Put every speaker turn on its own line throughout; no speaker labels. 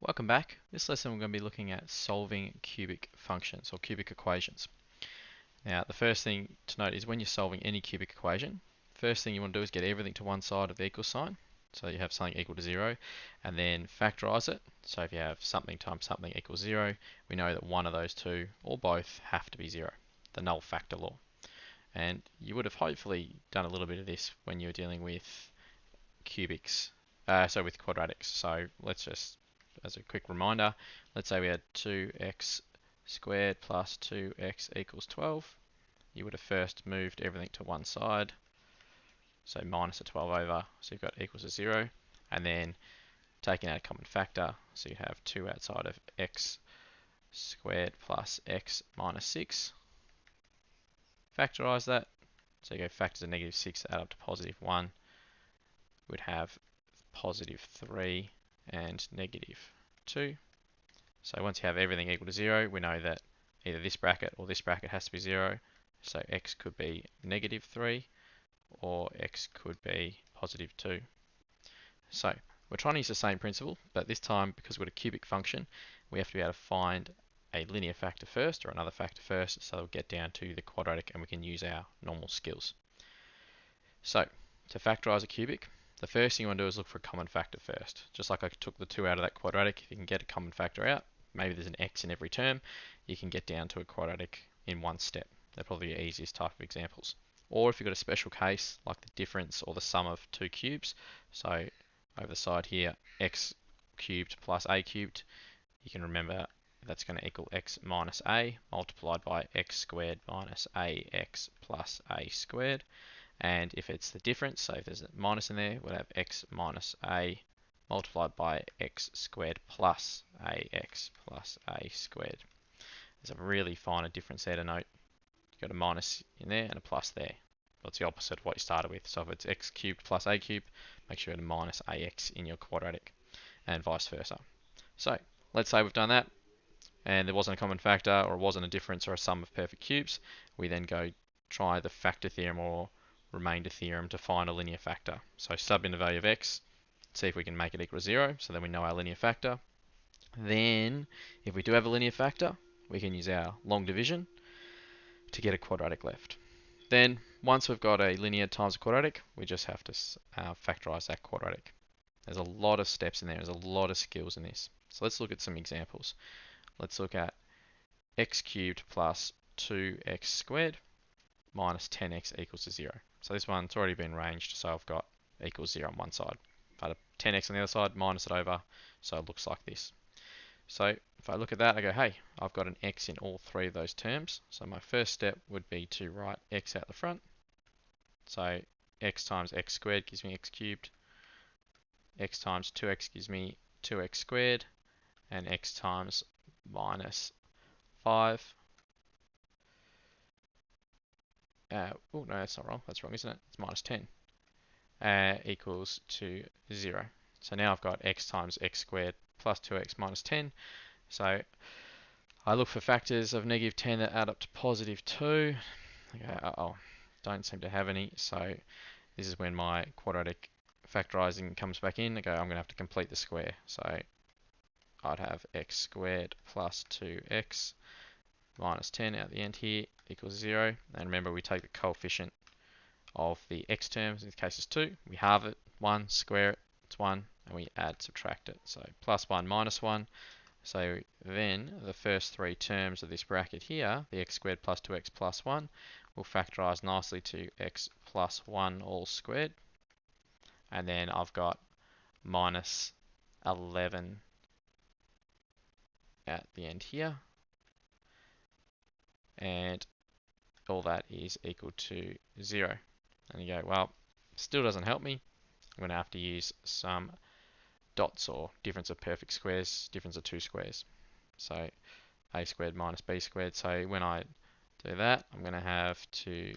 Welcome back. This lesson we're going to be looking at solving cubic functions or cubic equations. Now the first thing to note is when you're solving any cubic equation, first thing you want to do is get everything to one side of the equal sign. So you have something equal to 0 and then factorize it. So if you have something times something equals 0, we know that one of those two or both have to be 0, the null factor law. And you would have hopefully done a little bit of this when you were dealing with cubics, with quadratics. So let's just, as a quick reminder, let's say we had 2x squared plus 2x equals 12. You would have first moved everything to one side, so minus a 12 over, so you've got equals to 0, and then taking out a common factor, so you have 2 outside of x squared plus x minus 6. Factorize that, so you go factors of negative 6 add up to positive 1, would have positive 3 and negative 2. So once you have everything equal to 0, we know that either this bracket or this bracket has to be 0. So x could be negative 3 or x could be positive 2. So we're trying to use the same principle, but this time because we've got a cubic function, we have to be able to find a linear factor first or another factor first, so we'll get down to the quadratic and we can use our normal skills. So to factorize a cubic, the first thing you want to do is look for a common factor first. Just like I took the 2 out of that quadratic, if you can get a common factor out, maybe there's an x in every term, you can get down to a quadratic in one step. They're probably the easiest type of examples. Or if you've got a special case, like the difference or the sum of two cubes, so over the side here, x cubed plus a cubed, you can remember that's going to equal x minus a multiplied by x squared minus ax plus a squared. And if it's the difference, so if there's a minus in there, we'll have x minus a multiplied by x squared plus ax plus a squared. There's a really finer difference there to note. You've got a minus in there and a plus there. That's the opposite of what you started with. So if it's x cubed plus a cubed, make sure you have a minus ax in your quadratic, and vice versa. So let's say we've done that, and there wasn't a common factor, or it wasn't a difference or a sum of perfect cubes. We then go try the factor theorem or remainder theorem to find a linear factor. So sub in the value of x, see if we can make it equal to 0, so then we know our linear factor. Then, if we do have a linear factor, we can use our long division to get a quadratic left. Then, once we've got a linear times a quadratic, we just have to factorize that quadratic. There's a lot of steps in there, there's a lot of skills in this. So let's look at some examples. Let's look at x cubed plus 2x squared minus 10x equals to 0. So this one's already been ranged, so I've got equals 0 on one side. If I had a 10x on the other side, minus it over, so it looks like this. So if I look at that, I go, hey, I've got an x in all three of those terms. So my first step would be to write x out the front. So x times x squared gives me x cubed. X times 2x gives me 2x squared. And x times minus 5. Oh no, that's not wrong. That's wrong, isn't it? It's minus 10 equals to 0. So now I've got x times x squared plus 2x minus 10. So I look for factors of negative 10 that add up to positive 2. Okay, don't seem to have any. So this is when my quadratic factorizing comes back in. I go, I'm going to have to complete the square. So I'd have x squared plus 2x minus 10 at the end here equals 0. And remember, we take the coefficient of the x terms, in this case is 2. We halve it, 1, square it, it's 1, and we add, subtract it. So plus 1 minus 1. So then the first three terms of this bracket here, the x squared plus 2x plus 1, will factorize nicely to x plus 1 all squared. And then I've got minus 11 at the end here. And all that is equal to 0. And you go, well, still doesn't help me. I'm going to have to use some dots or difference of perfect squares, difference of two squares. So a squared minus b squared. So when I do that, I'm going to have to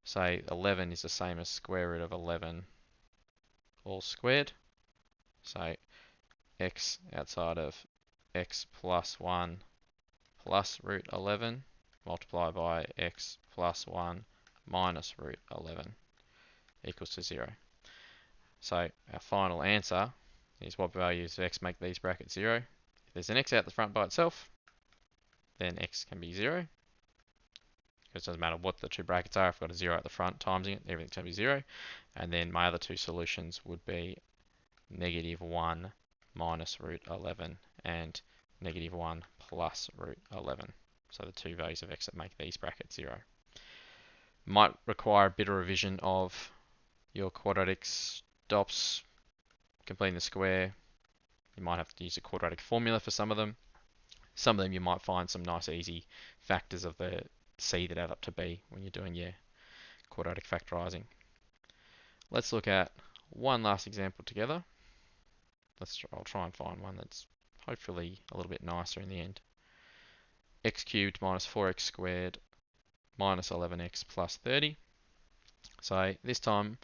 say 11 is the same as square root of 11 all squared. So x outside of x plus 1 plus root 11 multiplied by x plus 1 minus root 11 equals to 0. So our final answer is what values of x make these brackets 0. If there's an x out the front by itself, then x can be 0. Because it doesn't matter what the two brackets are. If I've got a 0 at the front timesing it, everything's going to be 0. And then my other two solutions would be -1 minus root 11 and -1 plus root 11. So the two values of x that make these brackets 0. Might require a bit of revision of your quadratic stops, completing the square. You might have to use a quadratic formula for some of them. Some of them you might find some nice easy factors of the c that add up to b when you're doing your quadratic factorizing. Let's look at one last example together. I'll try and find one that's hopefully a little bit nicer in the end. X cubed minus 4x squared minus 11x plus 30. So this time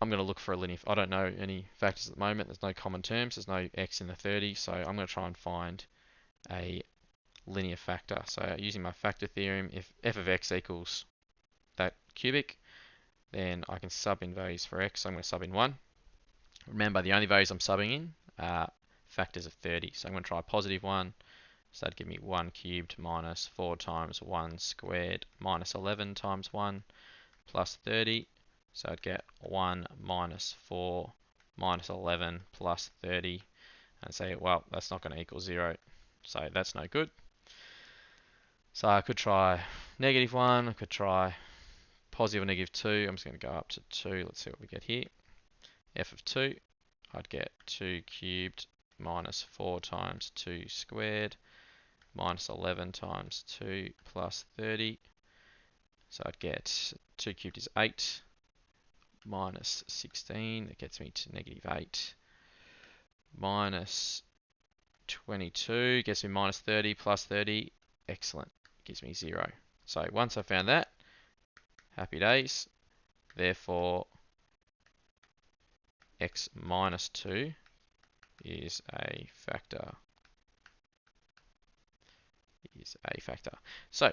I'm going to look for a linear. I don't know any factors at the moment. There's no common terms. There's no x in the 30. So I'm going to try and find a linear factor. So using my factor theorem, if f of x equals that cubic, then I can sub in values for x. So I'm going to sub in 1. Remember, the only values I'm subbing in are factors of 30. So I'm going to try positive 1. So that'd give me 1 cubed minus 4 times 1 squared minus 11 times 1 plus 30. So I'd get 1 minus 4 minus 11 plus 30. And say, well, that's not going to equal 0. So that's no good. So I could try -1. I could try positive or -2. I'm just going to go up to 2. Let's see what we get here. F of 2, I'd get 2 cubed minus 4 times 2 squared minus 11 times 2 plus 30. So I'd get 2 cubed is 8 minus 16. That gets me to -8 minus 22 gets me minus 30 plus 30. Excellent. Gives me 0. So once I found that, happy days. Therefore, x minus 2 is a factor. So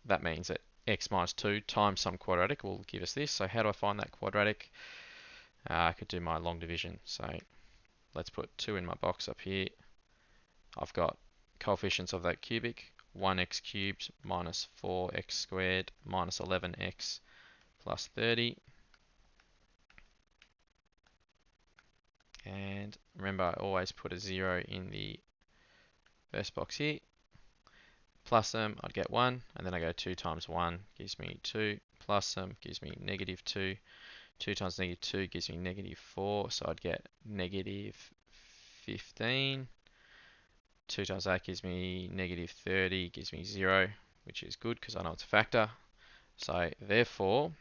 that means that x minus 2 times some quadratic will give us this. So how do I find that quadratic? I could do my long division. So let's put 2 in my box up here. I've got coefficients of that cubic. 1x cubed minus 4x squared minus 11x plus 30. And remember, I always put a 0 in the first box here. Plus them, I'd get 1, and then I go 2 times 1 gives me 2, plus them gives me -2, 2 times -2 gives me -4, so I'd get -15, 2 times that gives me -30, gives me 0, which is good because I know it's a factor. So therefore,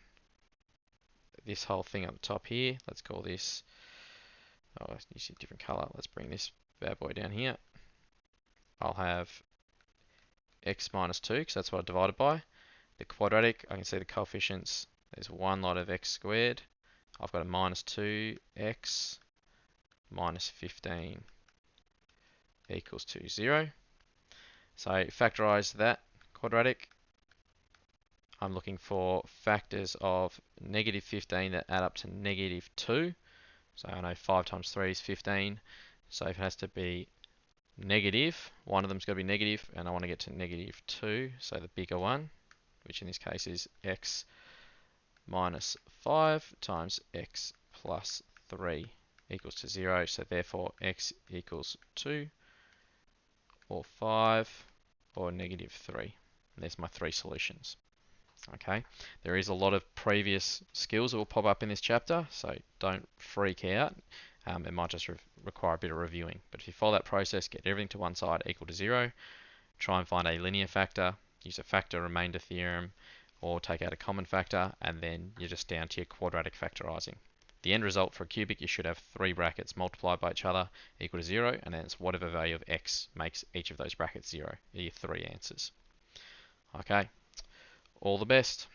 this whole thing at the top here, let's call this, you see a different color, let's bring this bad boy down here. I'll have x minus 2, because that's what I divided by. The quadratic, I can see the coefficients. There's one lot of x squared. I've got a minus 2x minus 15 equals to 0. So factorize that quadratic. I'm looking for factors of -15 that add up to -2. So I know 5 times 3 is 15. So if it has to be negative, one of them's got to be negative, and I want to get to -2, so the bigger one, which in this case is x minus 5 times x plus 3 equals to 0. So therefore x equals 2 or 5 or -3. And there's my 3 solutions. Okay, there is a lot of previous skills that will pop up in this chapter, so don't freak out. It might just require a bit of reviewing. But if you follow that process, get everything to one side equal to 0, try and find a linear factor, use a factor remainder theorem, or take out a common factor, and then you're just down to your quadratic factorizing. The end result for a cubic, you should have 3 brackets multiplied by each other equal to 0, and then it's whatever value of x makes each of those brackets 0. Are your 3 answers. Okay, all the best.